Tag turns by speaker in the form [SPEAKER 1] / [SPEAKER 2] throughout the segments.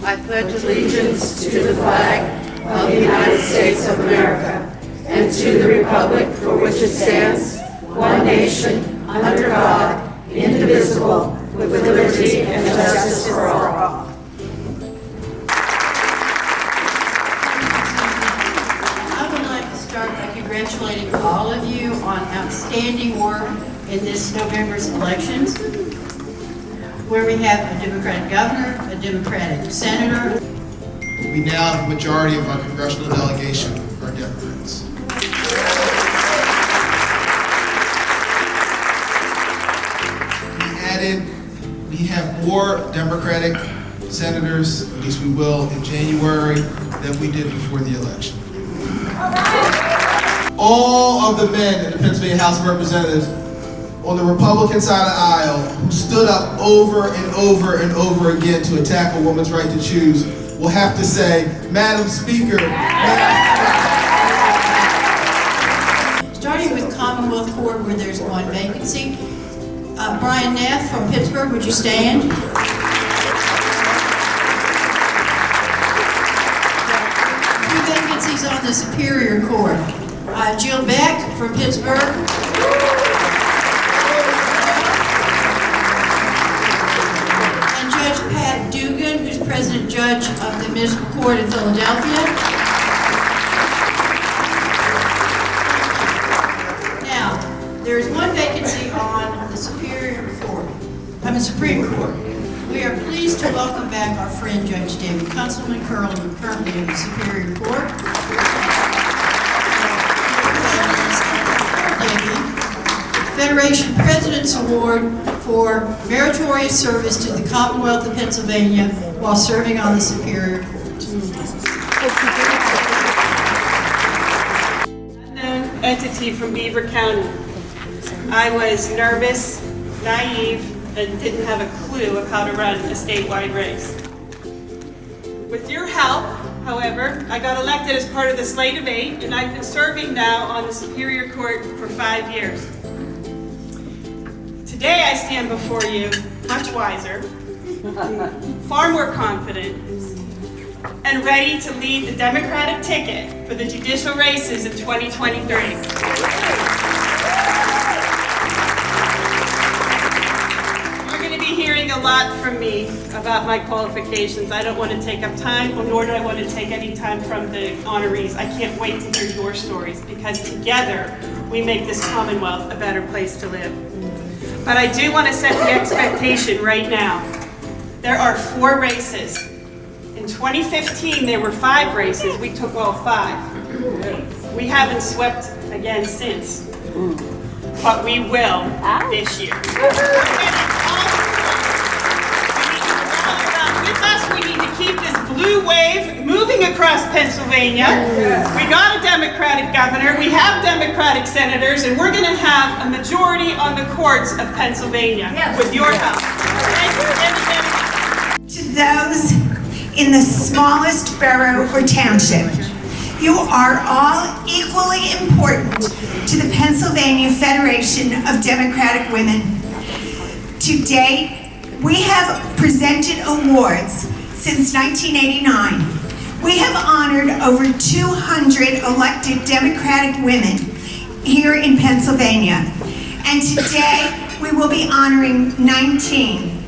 [SPEAKER 1] I pledge allegiance to the flag of the United States of America and to the republic for which it stands, one nation, under God, indivisible, with liberty and justice for all.
[SPEAKER 2] I would like to start by congratulating all of you on outstanding work in this November's elections, where we have a Democratic governor, a Democratic senator.
[SPEAKER 3] We now have a majority of our congressional delegation are Democrats. We have more Democratic senators, at least we will, in January than we did before the election. All of the men in the Pennsylvania House of Representatives on the Republican side of the aisle who stood up over and over and over again to attack a woman's right to choose will have to say, Madam Speaker.
[SPEAKER 2] Starting with Commonwealth Court, where there's one vacancy. Brian Neff from Pittsburgh, would you stand? Two vacancies on the Superior Court. Jill Beck from Pittsburgh. And Judge Pat Dugan, who's President Judge of the Municipal Court in Philadelphia. Now, there's one vacancy on the Supreme Court. We are pleased to welcome back our friend Judge David Kunzelman, currently in the Superior Court. Federation President's Award for meritorious service to the Commonwealth of Pennsylvania while serving on the Superior Court.
[SPEAKER 4] Unknown entity from Beaver County. I was nervous, naive, and didn't have a clue of how to run a statewide race. With your help, however, I got elected as part of the slate of 8, and I've been serving now on the Superior Court for 5 years. Today I stand before you much wiser, far more confident, and ready to lead the Democratic ticket for the judicial races in 2023. A lot from me about my qualifications. I don't want to take up time, nor do I want to take any time from the honorees. I can't wait to hear your stories, because together we make this Commonwealth a better place to live. But I do want to set the expectation right now. There are 4 races. In 2015, there were 5 races. We took all 5. We haven't swept again since, but we will this year. We need to keep this blue wave moving across Pennsylvania. We got a Democratic governor, we have Democratic senators, and we're going to have a majority on the courts of Pennsylvania with your help. Thank you.
[SPEAKER 5] To those in the smallest borough or township, you are all equally important to the Pennsylvania Federation of Democratic Women. To date, we have presented awards since 1989. We have honored over 200 elected Democratic women here in Pennsylvania. And today, we will be honoring 19.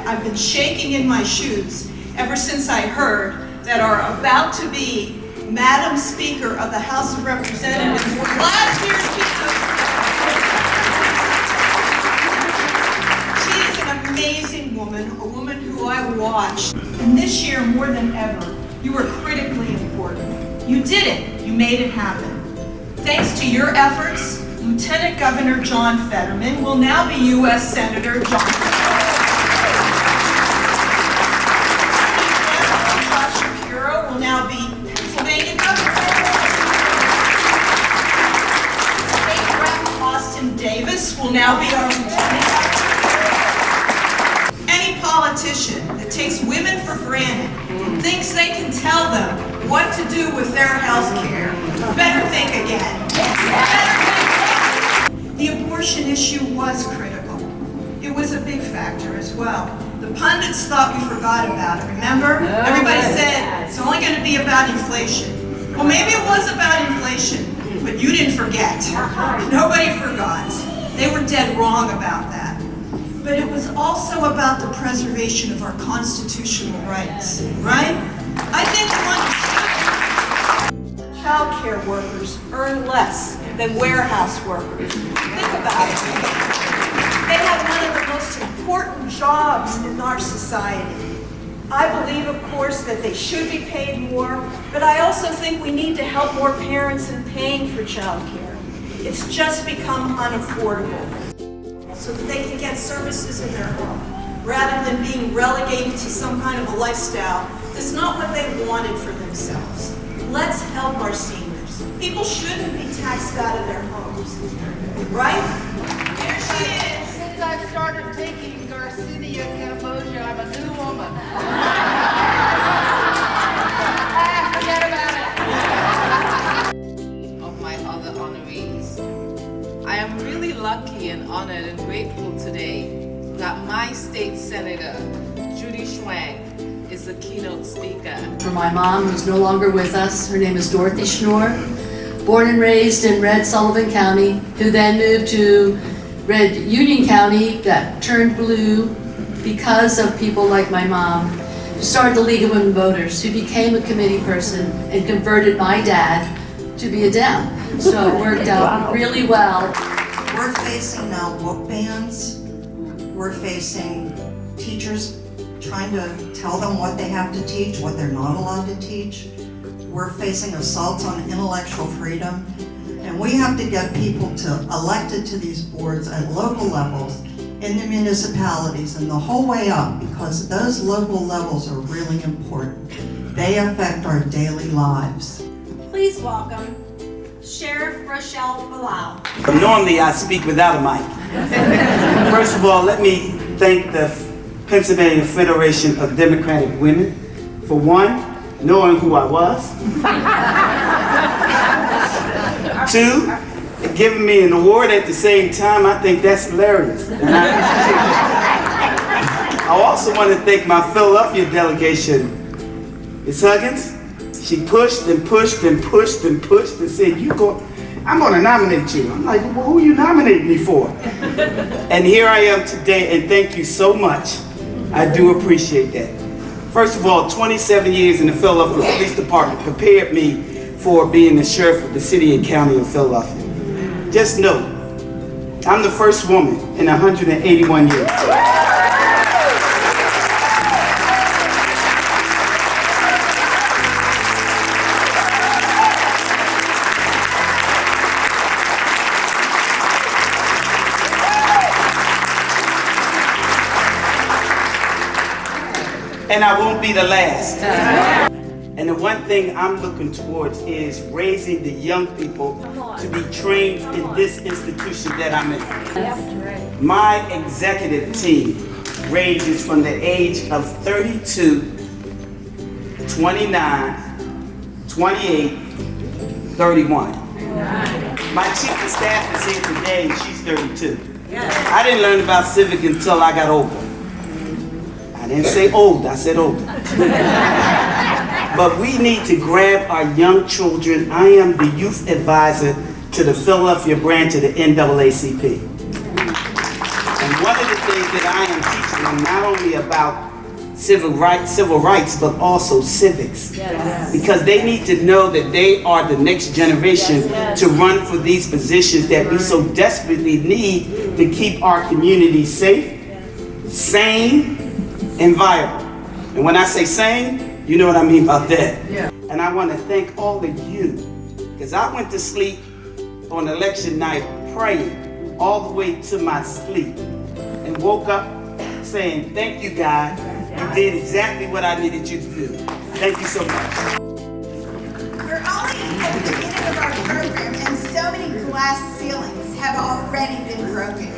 [SPEAKER 6] I've been shaking in my shoes ever since I heard that our about to be Madam Speaker of the House of Representatives were last year's speaker. Amazing woman, a woman who I watched. And this year, more than ever, you were critically important. You did it. You made it happen. Thanks to your efforts, Lieutenant Governor John Fetterman will now be U.S. Senator John Fetterman. Josh Shapiro will now be Pennsylvania Governor. State Rep Austin Davis will now be our Lieutenant Governor. Politician that takes women for granted and thinks they can tell them what to do with their health care better think again. The abortion issue was critical. It was a big factor as well. The pundits thought we forgot about it, remember? Everybody said it's only going to be about inflation. Well, maybe it was about inflation, but you didn't forget. Nobody forgot. They were dead wrong about that. But it was also about the preservation of our constitutional rights, right? I think the ones child care workers earn less than warehouse workers. Think about it. They have one of the most important jobs in our society. I believe, of course, that they should be paid more, but I also think we need to help more parents in paying for child care. It's just become unaffordable, so that they can get services in their home, rather than being relegated to some kind of a lifestyle that's not what they wanted for themselves. Let's help our seniors. People shouldn't be taxed out of their homes, right? Here she is.
[SPEAKER 7] Since I started taking Garcinia Cambogia, I'm a new woman. Forget about it. Of my other honorees. I am really lucky and honored and grateful today that my state senator, Judy Schwang, is the keynote speaker.
[SPEAKER 8] For my mom, who's no longer with us, her name is Dorothy Schnorr, born and raised in Red Sullivan County, who then moved to Red Union County, that turned blue because of people like my mom, who started the League of Women Voters, who became a committee person and converted my dad to be a Dem. So it worked out really well.
[SPEAKER 9] We're facing now book bans. We're facing teachers trying to tell them what they have to teach, what they're not allowed to teach. We're facing assaults on intellectual freedom. And we have to get people elected to these boards at local levels, in the municipalities, and the whole way up, because those local levels are really important. They affect our daily lives.
[SPEAKER 10] Please welcome Sheriff Rochelle Bilal.
[SPEAKER 11] Normally I speak without a mic. First of all, let me thank the Pennsylvania Federation of Democratic Women for one, knowing who I was. Two, giving me an award at the same time. I think that's hilarious. And I also want to thank my Philadelphia delegation, Ms. Huggins. She pushed and pushed and pushed and pushed and said, I'm going to nominate you. I'm like, well, who you nominate me for? And here I am today, and thank you so much. I do appreciate that. First of all, 27 years in the Philadelphia Police Department prepared me for being the sheriff of the city and county of Philadelphia. Just know, I'm the first woman in 181 years. And I won't be the last. And the one thing I'm looking towards is raising the young people to be trained in this institution that I'm in. My executive team ranges from the age of 32, 29, 28, 31. My chief of staff is here today and she's 32. I didn't learn about civic until I got older. I didn't say old, I said older. But we need to grab our young children. I am the youth advisor to the Philadelphia branch of the NAACP. And one of the things that I am teaching them not only about civil rights, but also civics. Yes. Because they need to know that they are the next generation to run for these positions that we so desperately need to keep our communities safe, sane, and viable. And when I say sane, you know what I mean about that. Yeah. And I want to thank all of you, because I went to sleep on election night praying all the way to my sleep and woke up saying, thank you, God. You did exactly what I needed you to do. Thank you so much.
[SPEAKER 5] We're only at the beginning of our program, and so many glass ceilings have already been broken.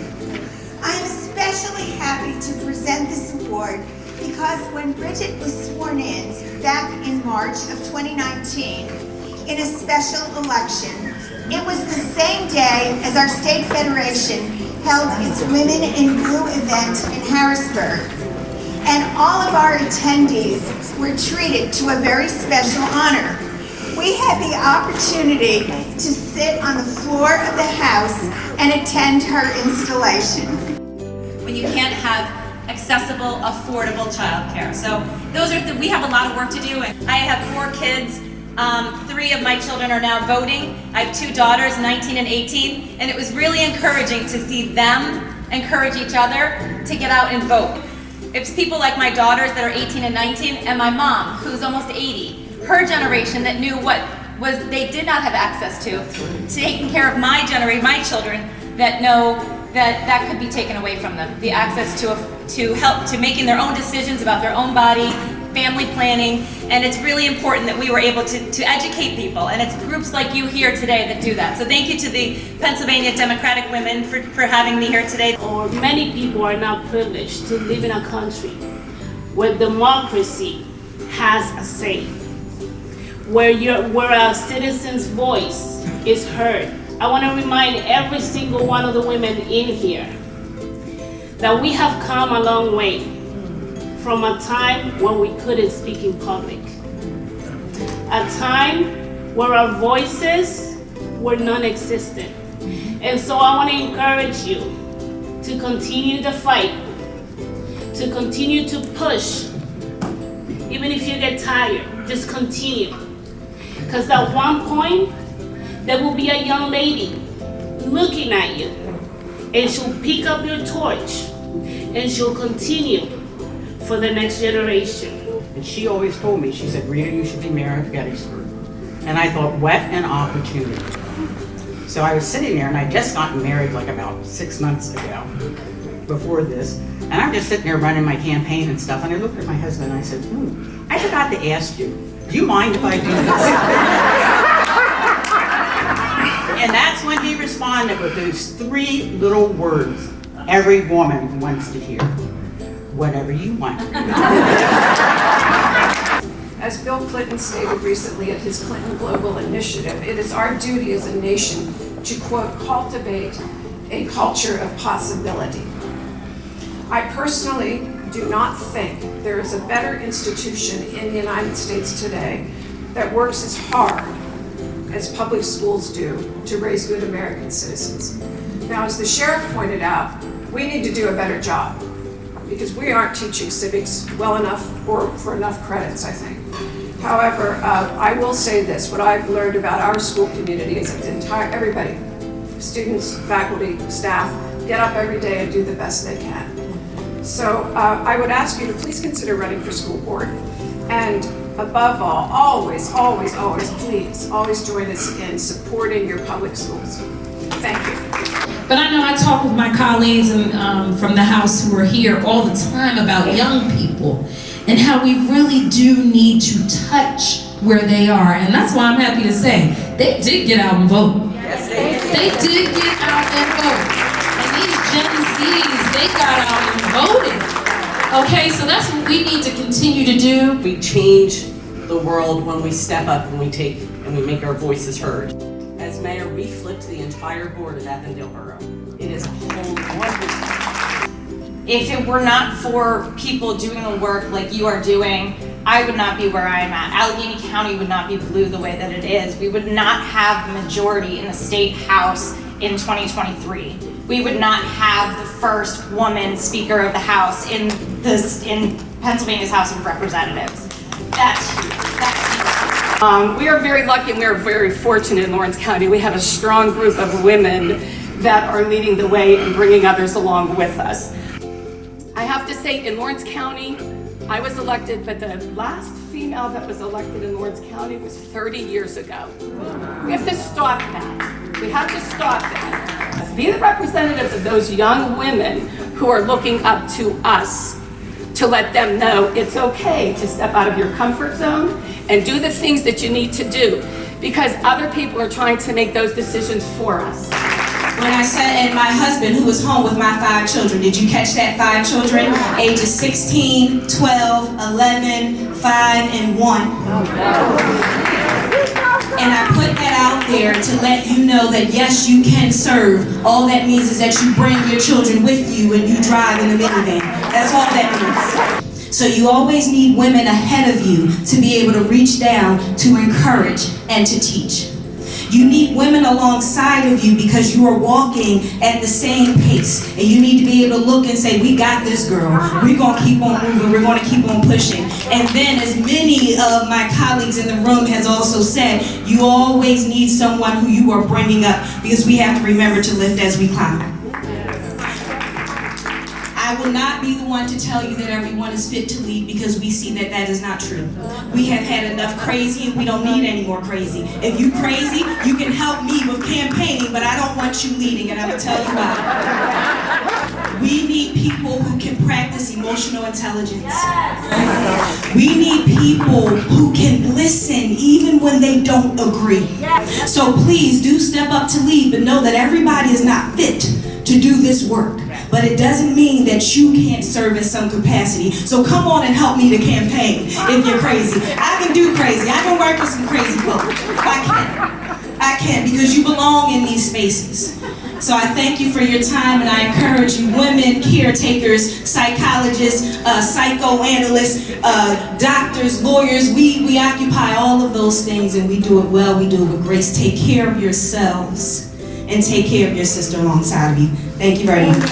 [SPEAKER 5] I am especially happy to present this award because when Bridget was sworn in back in March of 2019 in a special election, it was the same day as our state federation held its Women in Blue event in Harrisburg. and all of our attendees were treated to a very special honor. We had the opportunity to sit on the floor of the House and attend her installation.
[SPEAKER 12] When you can't have accessible, affordable childcare. So we have a lot of work to do. I have 4 kids. 3 of my children are now voting. I have 2 daughters, 19 and 18, and it was really encouraging to see them encourage each other to get out and vote. It's people like my daughters that are 18 and 19, and my mom, who's almost 80, her generation that knew what they did not have access to, taking care of my generation, my children, that know that could be taken away from them. The access to help, to making their own decisions about their own body, family planning, and it's really important that we were able to educate people, and it's groups like you here today that do that. So thank you to the Pennsylvania Democratic Women for having me here today.
[SPEAKER 13] Or many people are now privileged to live in a country where democracy has a say, where a citizen's voice is heard. I want to remind every single one of the women in here that we have come a long way from a time when we couldn't speak in public. A time where our voices were non-existent. And so I want to encourage you to continue the fight, to continue to push. Even if you get tired, just continue. Because at one point, there will be a young lady looking at you, and she'll pick up your torch, and she'll continue for the next generation.
[SPEAKER 14] And she always told me, she said, Rita, you should be mayor of Gettysburg. And I thought, what an opportunity. So I was sitting there, and I'd just gotten married like about 6 months ago, before this. And I'm just sitting there running my campaign and stuff, and I looked at my husband and I said, I forgot to ask you, do you mind if I do this? And that's when he responded with those 3 little words every woman wants to hear. Whatever you want.
[SPEAKER 15] As Bill Clinton stated recently at his Clinton Global Initiative, it is our duty as a nation to, quote, cultivate a culture of possibility. I personally do not think there is a better institution in the United States today that works as hard as public schools do to raise good American citizens. Now, as the sheriff pointed out, we need to do a better job, because we aren't teaching civics well enough or for enough credits, I think. However, I will say this, what I've learned about our school community is that everybody, students, faculty, staff, get up every day and do the best they can. So I would ask you to please consider running for school board. And above all, always, always, always, please, always join us in supporting your public schools. Thank you.
[SPEAKER 16] But I know I talk with my colleagues from the House who are here all the time about young people and how we really do need to touch where they are. And that's why I'm happy to say they did get out and vote.
[SPEAKER 1] Yes,
[SPEAKER 16] they did get out and vote. And these Gen Zs, they got out and voted. Okay, so that's what we need to continue to do.
[SPEAKER 17] We change the world when we step up and we make our voices heard. As mayor, we flipped the entire board of Avondale Borough. It is a whole wonderful.
[SPEAKER 12] If it were not for people doing the work like you are doing, I would not be where I am at. Allegheny County would not be blue the way that it is. We would not have the majority in the state house in 2023. We would not have the first woman Speaker of the House in Pennsylvania's House of Representatives. That's huge.
[SPEAKER 18] We are very lucky and we are very fortunate in Lawrence County. We have a strong group of women that are leading the way and bringing others along with us. I have to say, in Lawrence County, I was elected, but the last female that was elected in Lawrence County was 30 years ago. We have to stop that. We have to stop that. Be the representatives of those young women who are looking up to us to let them know it's okay to step out of your comfort zone and do the things that you need to do, because other people are trying to make those decisions for us.
[SPEAKER 19] When I said, and my husband, who was home with my 5 children, did you catch that 5 children? Ages 16, 12, 11, 5, and 1. And I put that out there to let you know that yes, you can serve. All that means is that you bring your children with you and you drive in the minivan. That's all that means. So you always need women ahead of you to be able to reach down, to encourage, and to teach. You need women alongside of you because you are walking at the same pace. And you need to be able to look and say, we got this, girl. We're going to keep on moving. We're going to keep on pushing. And then, as many of my colleagues in the room has also said, you always need someone who you are bringing up, because we have to remember to lift as we climb. I will not be the one to tell you that everyone is fit to lead, because we see that that is not true. We have had enough crazy and we don't need any more crazy. If you crazy, you can help me with campaigning, but I don't want you leading, and I will tell you why. We need people who can practice emotional intelligence. We need people who can listen even when they don't agree. So please do step up to lead, but know that everybody is not fit to do this work. But it doesn't mean that you can't serve in some capacity. So come on and help me to campaign if you're crazy. I can do crazy. I can work with some crazy folk. I can, because you belong in these spaces. So I thank you for your time, and I encourage you, women, caretakers, psychologists, psychoanalysts, doctors, lawyers, we occupy all of those things, and we do it well, we do it with grace. Take care of yourselves and take care of your sister alongside of you. Thank you very much.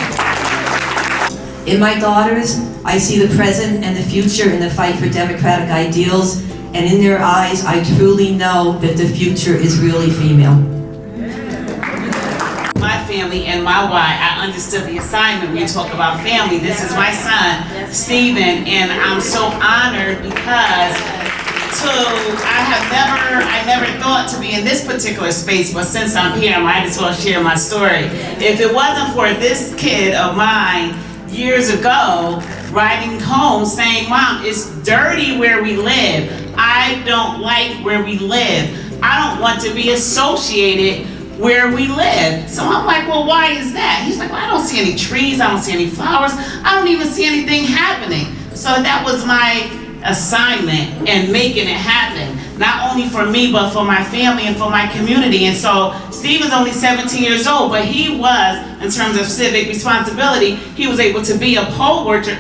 [SPEAKER 20] In my daughters, I see the present and the future in the fight for democratic ideals, and in their eyes, I truly know that the future is really female.
[SPEAKER 21] My family and my why, I understood the assignment when you talk about family. This is my son, Stephen, and I'm so honored because I never thought to be in this particular space, but since I'm here, I might as well share my story. If it wasn't for this kid of mine years ago riding home saying, Mom, it's dirty where we live. I don't like where we live. I don't want to be associated where we live. So I'm like, well, why is that? He's like, well, I don't see any trees, I don't see any flowers, I don't even see anything happening. So that was my assignment and making it happen, not only for me, but for my family and for my community. And so Stephen's only 17 years old, but he was, in terms of civic responsibility, he was able to be a poll watcher,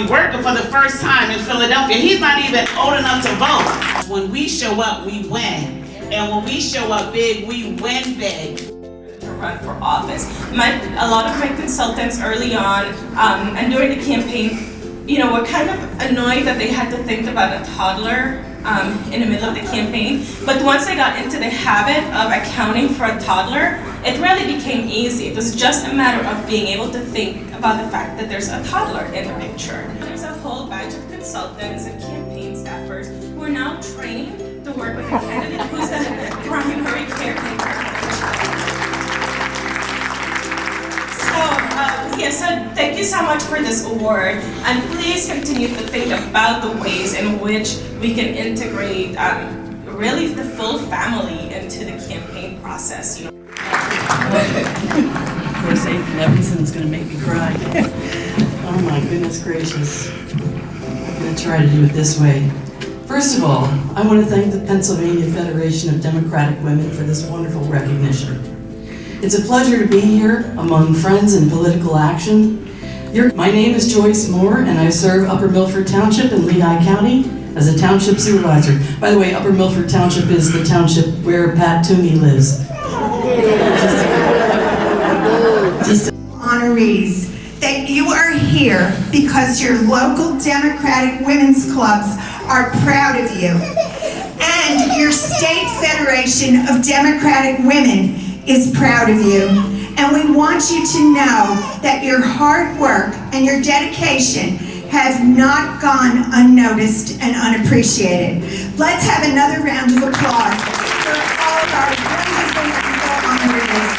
[SPEAKER 21] working for the first time in Philadelphia. He's not even old enough to vote. When we show up, we win. And when we show up big, we win big.
[SPEAKER 22] To run for office. A lot of my consultants early on and during the campaign, were kind of annoyed that they had to think about a toddler in the middle of the campaign. But once they got into the habit of accounting for a toddler, it really became easy. It was just a matter of being able to think about the fact that there's a toddler in the picture. There's a whole bunch of consultants and campaign staffers who are now trained to work with a candidate who's the primary caretaker. So thank you so much for this award, and please continue to think about the ways in which we can integrate really the full family into the campaign process.
[SPEAKER 23] Of course, Aunt Levinson's going to make me cry. Oh my goodness gracious. I'm going to try to do it this way. First of all, I want to thank the Pennsylvania Federation of Democratic Women for this wonderful recognition. It's a pleasure to be here among friends in political action. My name is Joyce Moore, and I serve Upper Milford Township in Lehigh County as a township supervisor. By the way, Upper Milford Township is the township where Pat Toomey lives.
[SPEAKER 5] Honorees, that you are here because your local Democratic women's clubs are proud of you. And your State Federation of Democratic Women is proud of you. And we want you to know that your hard work and your dedication have not gone unnoticed and unappreciated. Let's have another round of applause for all of our wonderful honorees.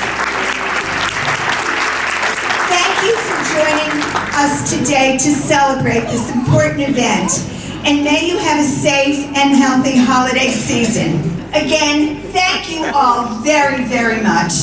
[SPEAKER 5] Thank you for joining us today to celebrate this important event. And may you have a safe and healthy holiday season. Again, thank you all very, very much.